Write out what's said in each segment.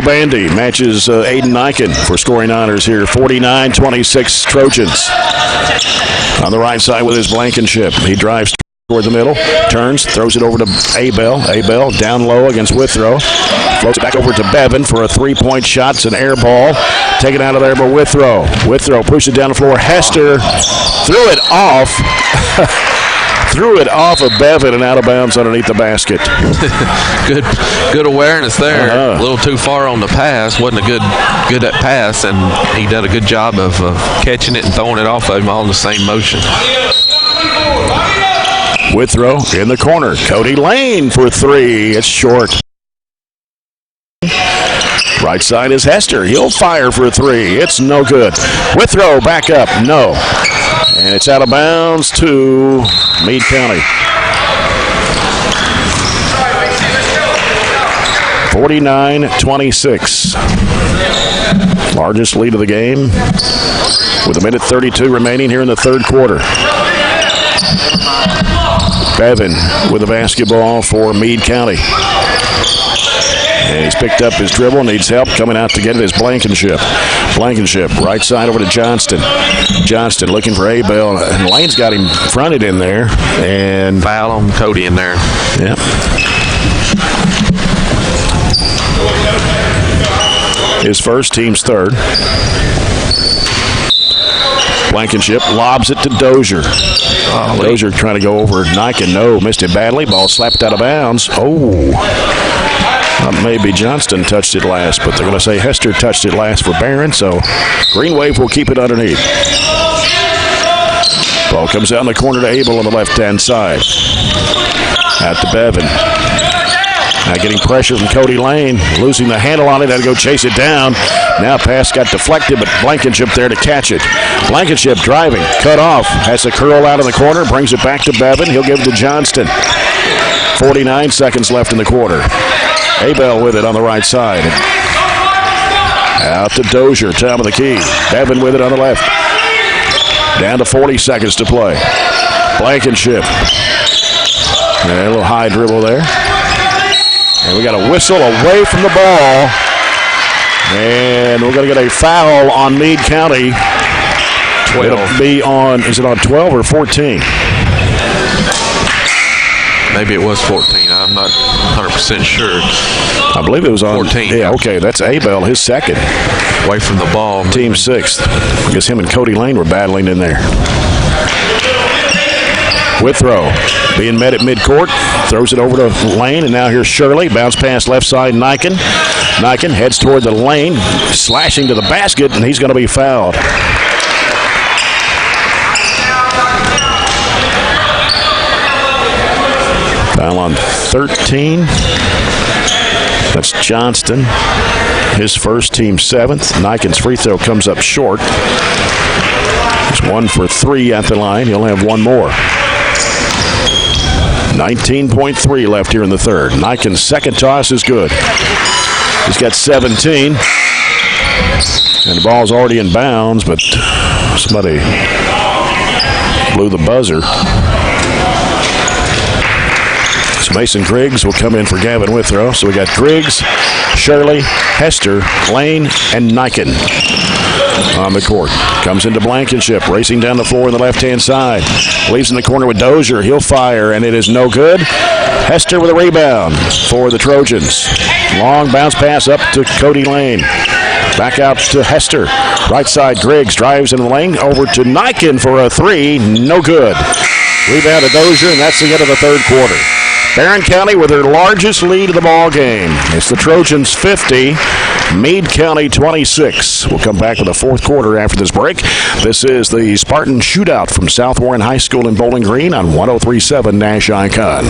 Bandy matches Aiden Niken for scoring honors here. 49-26 Trojans. On the right side with his Blankenship. He drives toward the middle, turns, throws it over to Abel. Abel down low against Withrow. Floats it back over to Bevan for a three-point shot. It's an air ball. Taken out of there by Withrow. Withrow pushes it down the floor. Hester threw it off. Threw it off of Bevan and out of bounds underneath the basket. Good awareness there. A little too far on the pass. Wasn't a good pass, and he did a good job of catching it and throwing it off of him all in the same motion. Withrow in the corner. Cody Lane for three. It's short. Right side is Hester. He'll fire for three. It's no good. Withrow back up. No. And it's out of bounds to Meade County. 49-26. Largest lead of the game with 1:32 remaining here in the third quarter. Bevan with the basketball for Meade County. And he's picked up his dribble, needs help coming out to get it is Blankenship. Blankenship, right side over to Johnston. Johnston looking for Abel, and Lane's got him fronted in there. And foul on Cody in there. Yeah. His first, team's third. Blankenship lobs it to Dozier. Dozier trying to go over Niken. No, missed it badly. Ball slapped out of bounds. Maybe Johnston touched it last, but they're going to say Hester touched it last for Barren, so Green Wave will keep it underneath. Ball comes out in the corner to Abel on the left-hand side. Out to Bevan. Now getting pressure from Cody Lane, losing the handle on it, had to go chase it down. Now pass got deflected, but Blankenship there to catch it. Blankenship driving, cut off, has to curl out in the corner, brings it back to Bevan. He'll give it to Johnston. 49 seconds left in the quarter. Abel with it on the right side. Out to Dozier, top of the key. Bevan with it on the left. Down to 40 seconds to play. Blankenship. A little high dribble there. And we got a whistle away from the ball. And we're going to get a foul on Meade County. 12. It'll be on, is it on 12 or 14? Maybe it was 14. I'm not 100% sure. I believe it was on 14. Yeah, okay. That's Abel, his second. Away from the ball. Team sixth. I guess him and Cody Lane were battling in there. Withrow being met at midcourt. Throws it over to Lane, and now here's Shirley. Bounce pass left side, Niken. Niken heads toward the lane, slashing to the basket, and he's going to be fouled. Foul on 13. That's Johnston. His first, team seventh. Niken's free throw comes up short. He's 1 for 3 at the line. He'll have one more. 19.3 left here in the third. Niken's second toss is good. He's got 17. And the ball's already in bounds, but somebody blew the buzzer. Mason Griggs will come in for Gavin Withrow. So we got Griggs, Shirley, Hester, Lane, and Niken on the court. Comes into Blankenship, racing down the floor on the left-hand side. Leaves in the corner with Dozier. He'll fire, and it is no good. Hester with a rebound for the Trojans. Long bounce pass up to Cody Lane. Back out to Hester. Right side, Griggs drives in the lane. Over to Niken for a three. No good. Rebound to Dozier, and that's the end of the third quarter. Barren County with their largest lead of the ball game. It's the Trojans 50, Meade County 26. We'll come back with the fourth quarter after this break. This is the Spartan Shootout from South Warren High School in Bowling Green on 103.7 Nash Icon.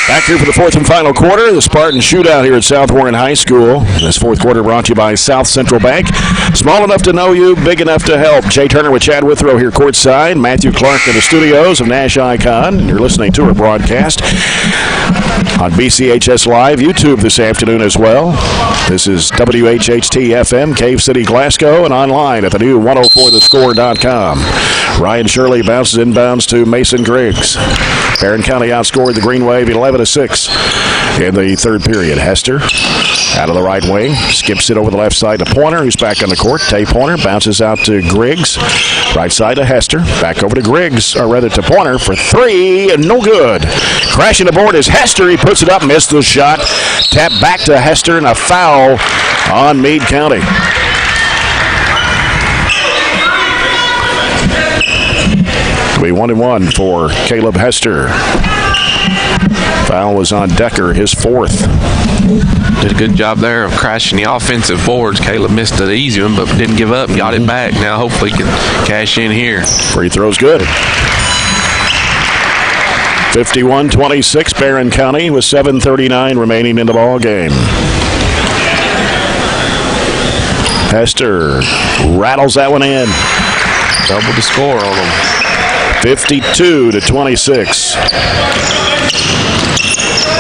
Back here for the fourth and final quarter, the Spartan shootout here at South Warren High School. This fourth quarter brought to you by South Central Bank. Small enough to know you, big enough to help. Jay Turner with Chad Withrow here courtside. Matthew Clark in the studios of Nash Icon. You're listening to our broadcast on BCHS Live, YouTube this afternoon as well. This is WHHT-FM, Cave City, Glasgow, and online at the new 104thescore.com. Ryan Shirley bounces inbounds to Mason Griggs. Barren County outscored the Green Wave 11-6 in the third period. Hester out of the right wing, skips it over the left side to Pointer, who's back on the court. Tay Pointer bounces out to Griggs. Right side to Hester. Back over to Griggs, or rather to Pointer for three, and no good. Crashing the board is Hester. He puts it up, missed the shot. Tap back to Hester, and a foul on Meade County. It'll be 1-1 for Caleb Hester. Foul was on Decker, his fourth. Did a good job there of crashing the offensive boards. Caleb missed the easy one, but didn't give up and got it back. Now hopefully he can cash in here. Free throw's good. 51-26, Barren County with 7:39 remaining in the ball game. Hester rattles that one in. Double the score on them. 52-26.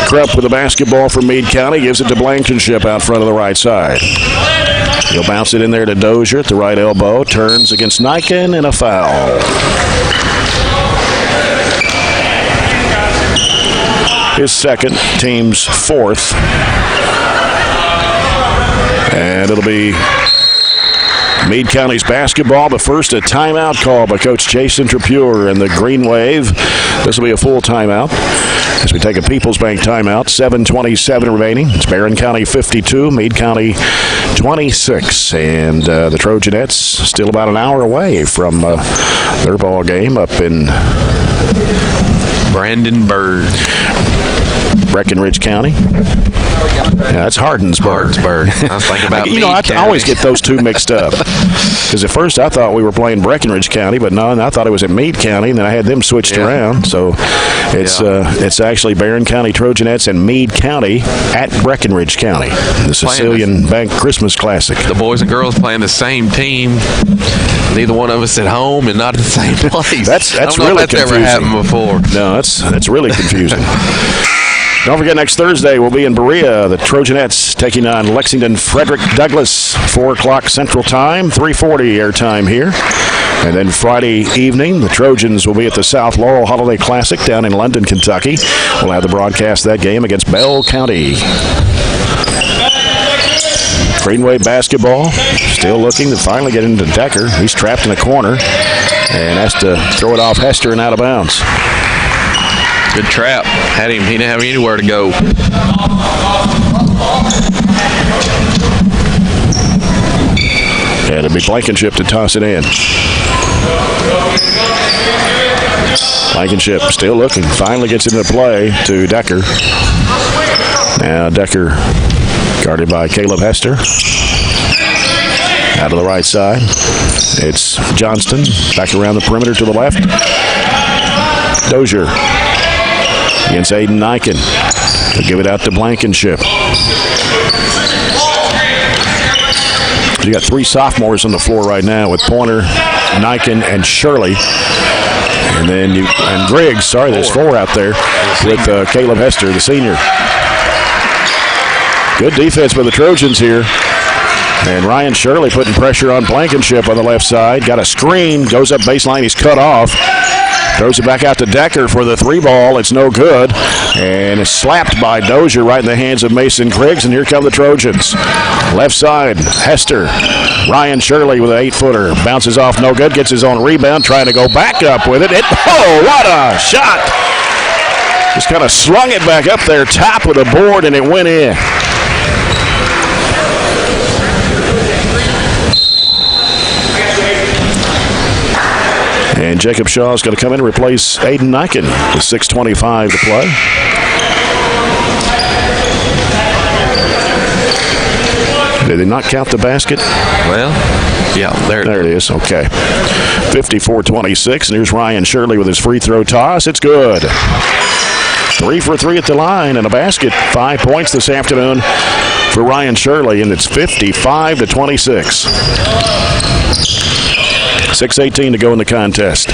Krupp with the basketball for Meade County, gives it to Blankenship out front of the right side. He'll bounce it in there to Dozier at the right elbow, turns against Niken, and a foul. His second, team's fourth. And it'll be Meade County's basketball, but first a timeout call by Coach Jason Trepure and the Green Wave. This will be a full timeout as we take a People's Bank timeout. 7:27 remaining. It's Barren County 52, Meade County 26. And the Trojanettes still about an hour away from their ball game up in Brandenburg. Breckenridge County. Yeah, that's Hardensburg. I was thinking about I always get those two mixed up. Because at first I thought we were playing Breckenridge County, but no, I thought it was at Meade County, and then I had them switched around. So it's actually Barren County Trojanettes and Meade County at Breckenridge County. The Sicilian Bank Christmas Classic. The boys and girls playing the same team. Neither one of us at home and not at the same place. That's I don't know really if that's confusing. ever happened before. No, that's really confusing. Don't forget, next Thursday we'll be in Berea. The Trojanettes taking on Lexington Frederick Douglass, 4 o'clock Central Time, 3:40 airtime here. And then Friday evening, the Trojans will be at the South Laurel Holiday Classic down in London, Kentucky. We'll have the broadcast of that game against Bell County. Greenway basketball, still looking to finally get into Decker. He's trapped in a corner and has to throw it off Hester and out of bounds. Good trap. Had him. He didn't have anywhere to go. And it'll be Blankenship to toss it in. Blankenship still looking. Finally gets into play to Decker. Now Decker guarded by Caleb Hester. Out of the right side. It's Johnston. Back around the perimeter to the left. Dozier against Aiden Niken. He'll give it out to Blankenship. You got 3 sophomores on the floor right now with Pointer, Niken, and Shirley. And then and Griggs. Sorry, there's 4 out there with Caleb Hester, the senior. Good defense by the Trojans here. And Ryan Shirley putting pressure on Blankenship on the left side. Got a screen, goes up baseline, he's cut off. Throws it back out to Decker for the 3 ball. It's no good. And it's slapped by Dozier right in the hands of Mason Griggs. And here come the Trojans. Left side, Hester. Ryan Shirley with an 8-footer. Bounces off, no good. Gets his own rebound. Trying to go back up with it. Oh, what a shot. Just kind of slung it back up there, top of the board, and it went in. And Jacob Shaw is going to come in and replace Aiden Niken with 6:25 to play. Did they not count the basket? Well, yeah, there it is. Okay. 54-26. And here's Ryan Shirley with his free throw toss. It's good. 3 for 3 at the line and a basket. 5 points this afternoon for Ryan Shirley, and it's 55-26. 6:18 to go in the contest.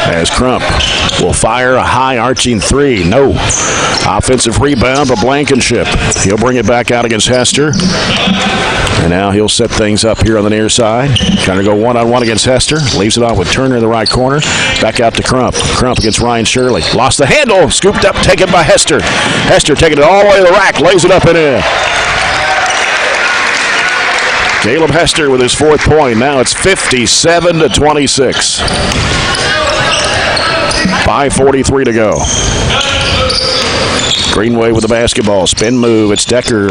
As Crump will fire a high arching three. No. Offensive rebound for Blankenship. He'll bring it back out against Hester. And now he'll set things up here on the near side. Trying to go one-on-one against Hester. Leaves it off with Turner in the right corner. Back out to Crump. Crump against Ryan Shirley. Lost the handle. Scooped up, taken by Hester. Hester taking it all the way to the rack. Lays it up and in. Caleb Hester with his 4th point. Now it's 57-26. 5:43 to go. Greenway with the basketball. Spin move. It's Decker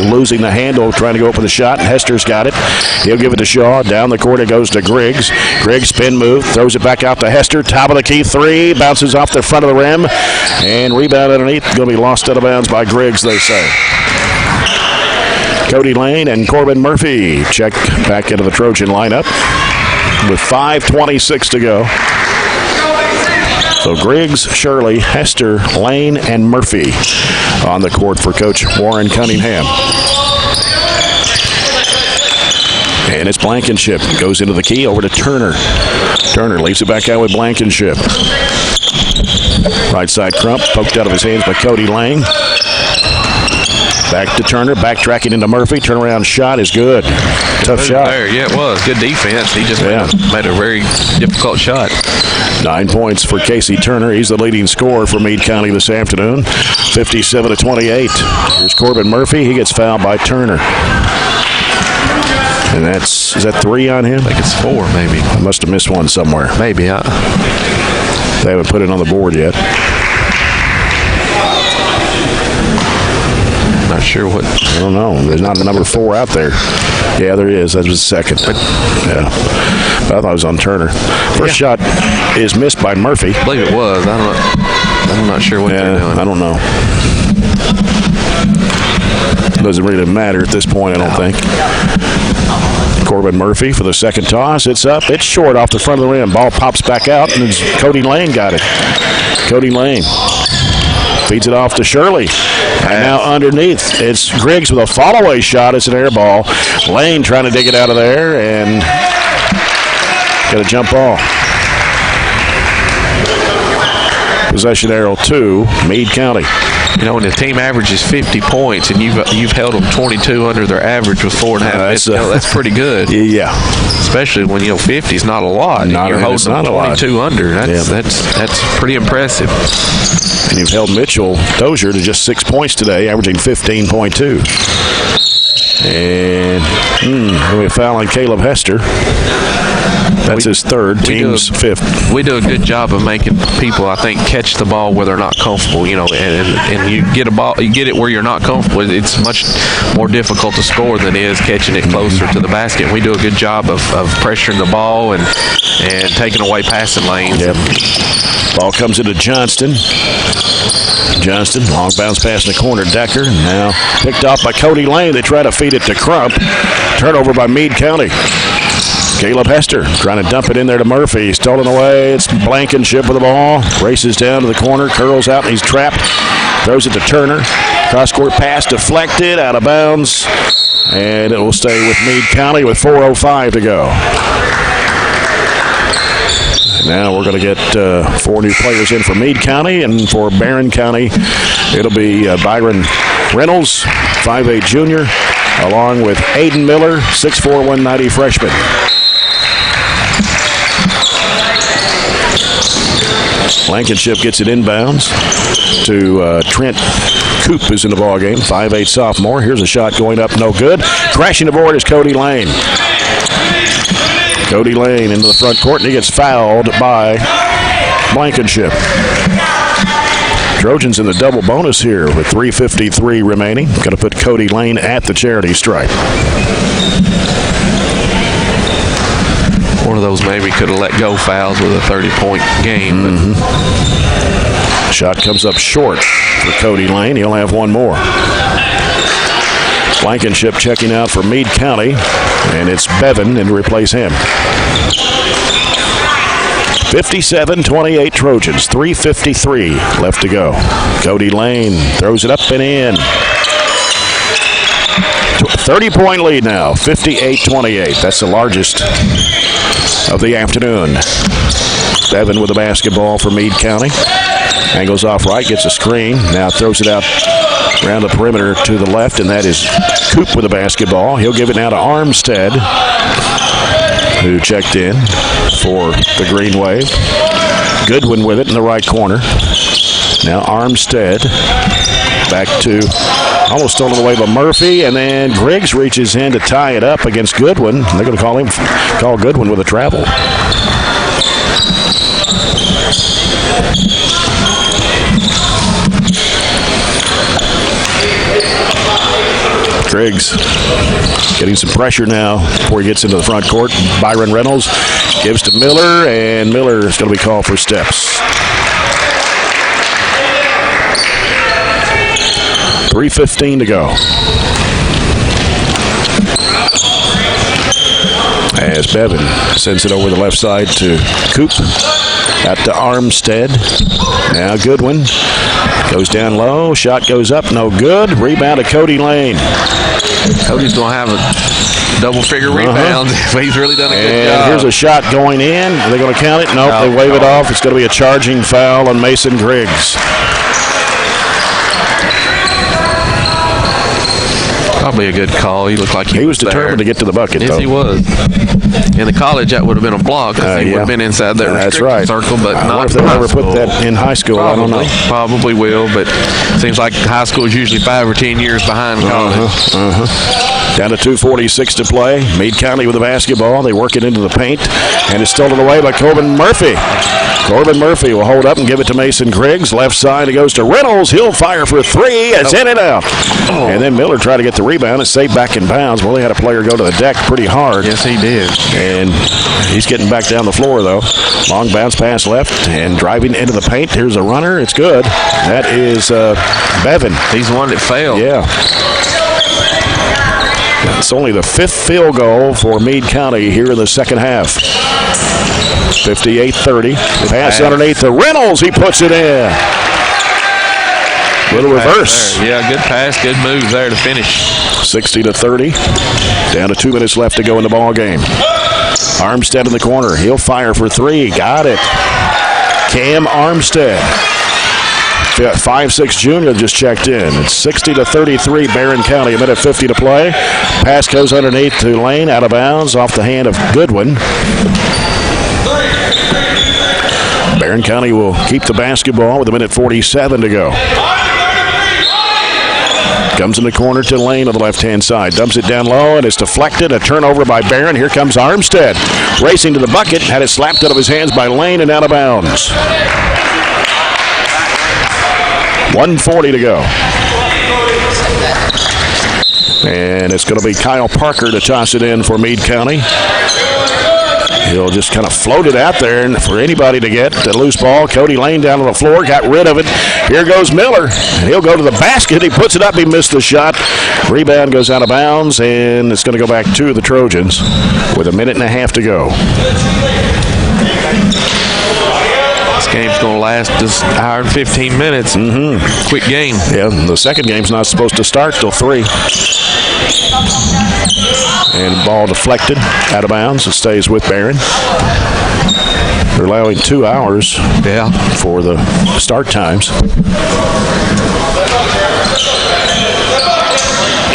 losing the handle, trying to go up with a shot. Hester's got it. He'll give it to Shaw. Down the court it goes to Griggs. Griggs spin move. Throws it back out to Hester. Top of the key three. Bounces off the front of the rim. And rebound underneath. Going to be lost out of bounds by Griggs, they say. Cody Lane and Corbin Murphy check back into the Trojan lineup with 5:26 to go. So Griggs, Shirley, Hester, Lane, and Murphy on the court for Coach Warren Cunningham. And it's Blankenship. Goes into the key over to Turner. Turner leaves it back out with Blankenship. Right side Crump, poked out of his hands by Cody Lane. Back to Turner, backtracking into Murphy. Turnaround shot is good. Tough shot. There, yeah, it was. Good defense. He just made a very difficult shot. 9 points for Casey Turner. He's the leading scorer for Meade County this afternoon. 57-28. Here's Corbin Murphy. He gets fouled by Turner. And is that 3 on him? I think it's 4, maybe. I must have missed one somewhere. Maybe, They haven't put it on the board yet. Not sure what. I don't know. There's not a number 4 out there. Yeah, there is. That was the second. Yeah. But I thought it was on Turner. First shot is missed by Murphy. I believe it was. I'm not sure what they're doing. I don't know. Doesn't really matter at this point, I don't think. Corbin Murphy for the second toss. It's up. It's short off the front of the rim. Ball pops back out, and it's Cody Lane got it. Cody Lane feeds it off to Shirley. And now underneath, it's Griggs with a fall-away shot. It's an air ball. Lane trying to dig it out of there, and got to jump off. Possession arrow 2, Meade County. You know, when the team averages 50 points and you've held them 22 under their average with 4.5 minutes, that's pretty good. Yeah. Especially when 50 is not a lot. You're holding them 22 under. That's pretty impressive. And you've held Mitchell Dozier to just 6 points today, averaging 15.2. And we foul on Caleb Hester. That's his 3rd, team's 5th. We do a good job of making people, I think, catch the ball where they're not comfortable. You know, and you get a ball, you get it where you're not comfortable. It's much more difficult to score than it is catching it closer to the basket. We do a good job of pressuring the ball and taking away passing lanes. Yep. Ball comes into Johnston. Johnston, long bounce pass in the corner. Decker now picked off by Cody Lane. They try to feed it to Crump. Turnover by Meade County. Caleb Hester trying to dump it in there to Murphy. Stolen away. It's Blankenship with the ball. Races down to the corner. Curls out and he's trapped. Throws it to Turner. Cross-court pass deflected. Out of bounds. And it will stay with Meade County with 4:05 to go. Now we're going to get 4 new players in for Meade County, and for Barren County, it'll be Byron Reynolds, 5'8" junior, along with Aiden Miller, 6'4", 190 freshman. Blankenship gets it inbounds to Trent Coop is in the ballgame, 5'8" sophomore. Here's a shot going up, no good. Crashing the board is Cody Lane. Cody Lane into the front court, and he gets fouled by Blankenship. Trojans in the double bonus here with 3:53 remaining. Going to put Cody Lane at the charity stripe. One of those maybe could have let go fouls with a 30-point game. Shot comes up short for Cody Lane. He'll have one more. Blankenship checking out for Meade County, and it's Bevan in to replace him. 57-28 Trojans. 3:53 left to go. Cody Lane throws it up and in. 30-point lead now, 58-28. That's the largest of the afternoon. Bevan with the basketball for Meade County. Angles off right, gets a screen. Now throws it out around the perimeter to the left, and that is Coop with the basketball. He'll give it now to Armstead, who checked in for the Green Wave. Goodwin with it in the right corner. Now Armstead back to almost stolen away by Murphy, and then Griggs reaches in to tie it up against Goodwin. They're going to call Goodwin with a travel. Griggs getting some pressure now before he gets into the front court. Byron Reynolds gives to Miller, and Miller is going to be called for steps. 3:15 to go. As Bevan sends it over the left side to Coop. Out to Armstead. Now Goodwin goes down low. Shot goes up. No good. Rebound to Cody Lane. Cody's going to have a double-figure rebound. He's really done a good job. And here's a shot going in. Are they going to count it? Nope, they wave it off. It's going to be a charging foul on Mason Griggs. Probably a good call. He looked like he was determined to get to the bucket, yes, though. He was. In the college, that would have been a block. I think he would have been inside that restricted circle, but I not wonder if they'll ever put that in high school. Probably, I don't know. Probably will, but it seems like high school is usually 5 or 10 years behind college. Down to 2:46 to play. Meade County with the basketball. They work it into the paint, and it's stolen away by Corbin Murphy. Corbin Murphy will hold up and give it to Mason Griggs. Left side, it goes to Reynolds. He'll fire for three. It's in and out. And then Miller tried to get the rebound. It's saved back in bounds. Well, they had a player go to the deck pretty hard. Yes, he did. And he's getting back down the floor, though. Long bounce pass left and driving into the paint. Here's a runner. It's good. That is Bevan. He's the one that failed. Yeah. It's only the 5th field goal for Meade County here in the second half. 58-30. Pass underneath to Reynolds. He puts it in. Little reverse. Yeah, good pass, good move there to finish. 60-30. Down to 2 minutes left to go in the ball game. Armstead in the corner. He'll fire for three. Got it. Cam Armstead. 5'6" junior just checked in. It's 60-33 Barren County. 1:50 to play. Pass goes underneath to Lane. Out of bounds off the hand of Goodwin. Barren County will keep the basketball with 1:47 to go. Comes in the corner to Lane on the left-hand side. Dumps it down low, and it's deflected. A turnover by Barron. Here comes Armstead. Racing to the bucket. Had it slapped out of his hands by Lane and out of bounds. 1:40 to go. And it's going to be Kyle Parker to toss it in for Meade County. He'll just kind of float it out there, and for anybody to get the loose ball. Cody Lane down on the floor, got rid of it. Here goes Miller, and he'll go to the basket. He puts it up. He missed the shot. Rebound goes out of bounds, and it's going to go back to the Trojans with 1.5 to go. This game's going to last just an hour and 15 minutes. Quick game. Yeah, the second game's not supposed to start till 3. And ball deflected out of bounds. It stays with Barron. They're allowing 2 hours for the start times.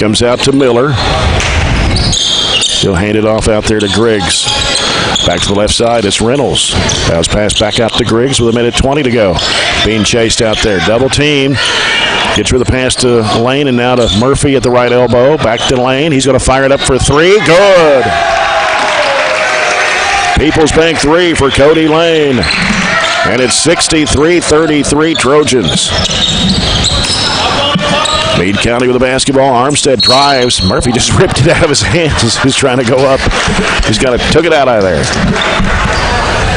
Comes out to Miller. He'll hand it off out there to Griggs. Back to the left side, it's Reynolds. Bounce pass back out to Griggs with 1:20 to go. Being chased out there. Double team. Gets rid of the pass to Lane, and now to Murphy at the right elbow. Back to Lane. He's going to fire it up for three. Good. People's Bank 3 for Cody Lane. And it's 63-33 Trojans. Meade County with the basketball. Armstead drives. Murphy just ripped it out of his hands. He's trying to go up. He's got it. Took it out of there.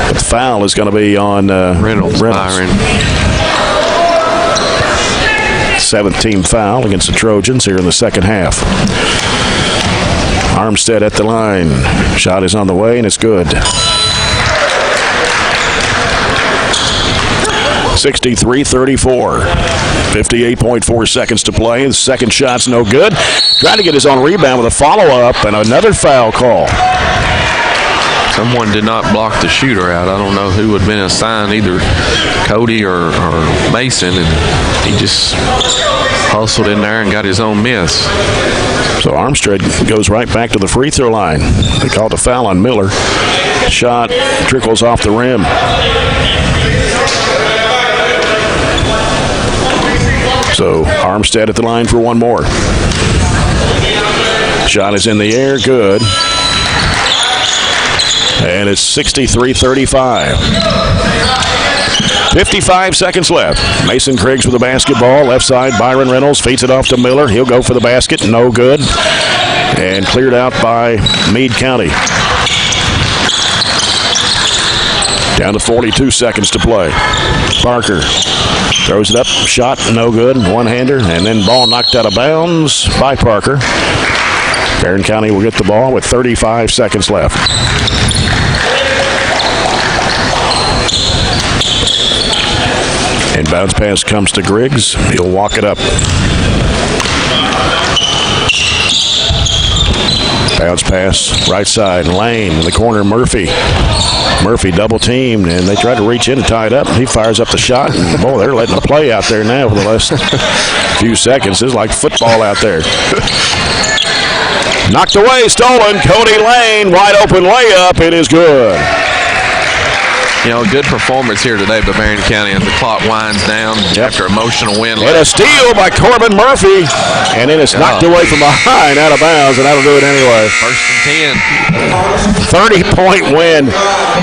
But the foul is going to be on Reynolds. 7th team foul against the Trojans here in the second half. Armstead at the line. Shot is on the way, and it's good. 63-34. 58.4 seconds to play. The second shot's no good. Trying to get his own rebound with a follow-up and another foul call. Someone did not block the shooter out. I don't know who would have been assigned, either Cody or Mason, and he just hustled in there and got his own miss. So Armstead goes right back to the free throw line. They called a foul on Miller. Shot trickles off the rim. So Armstead at the line for one more. Shot is in the air, good. And it's 63-35. 55 seconds left. Mason Griggs with the basketball. Left side, Byron Reynolds feeds it off to Miller. He'll go for the basket. No good. And cleared out by Meade County. Down to 42 seconds to play. Parker throws it up. Shot, no good. One-hander. And then ball knocked out of bounds by Parker. Barren County will get the ball with 35 seconds left. Inbounds pass comes to Griggs. He'll walk it up. Bounce pass, right side, Lane in the corner, Murphy. Murphy double teamed, and they tried to reach in and tie it up. He fires up the shot, and boy, they're letting it play out there now for the last few seconds. It's like football out there. Knocked away, stolen. Cody Lane, wide open layup. It is good. You know, good performance here today by Barren County as the clock winds down after emotional win. And a steal by Corbin Murphy. And then it's knocked away from behind, out of bounds, and that'll do it anyway. First and 10. 30-point win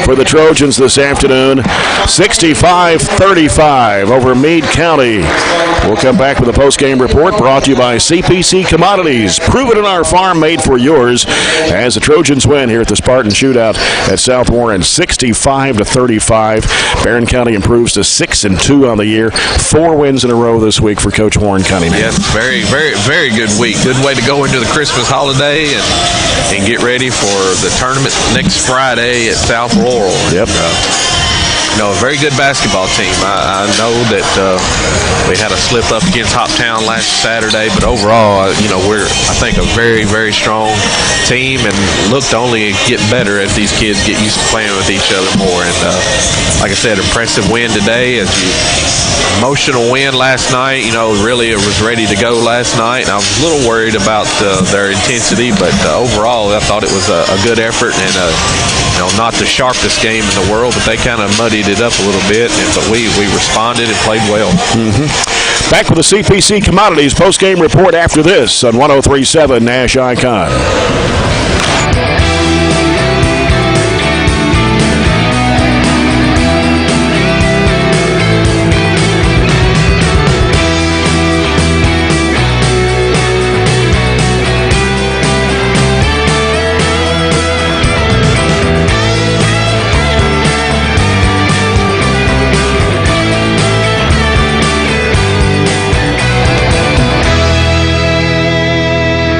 for the Trojans this afternoon. 65-35 over Meade County. We'll come back with a post-game report brought to you by CPC Commodities. Prove it in our farm, made for yours. As the Trojans win here at the Spartan Shootout at South Warren, 65-35. Barren County improves to 6-2 on the year. 4 wins in a row this week for Coach Warren Cunningham. Yes, very, very, very good week. Good way to go into the Christmas holiday and get ready for the tournament next Friday at South Laurel. Yep. A very good basketball team. I know that we had a slip up against Hoptown last Saturday, but overall, we're, I think, a very, very strong team and look to only get better as these kids get used to playing with each other more. And like I said, impressive win today. Emotional win last night. Really it was ready to go last night, and I was a little worried about their intensity, but overall, I thought it was a good effort and not the sharpest game in the world, but they kind of muddied it up a little bit, but we responded and played well. Back with the CPC Commodities post-game report after this on 103.7 Nash Icon.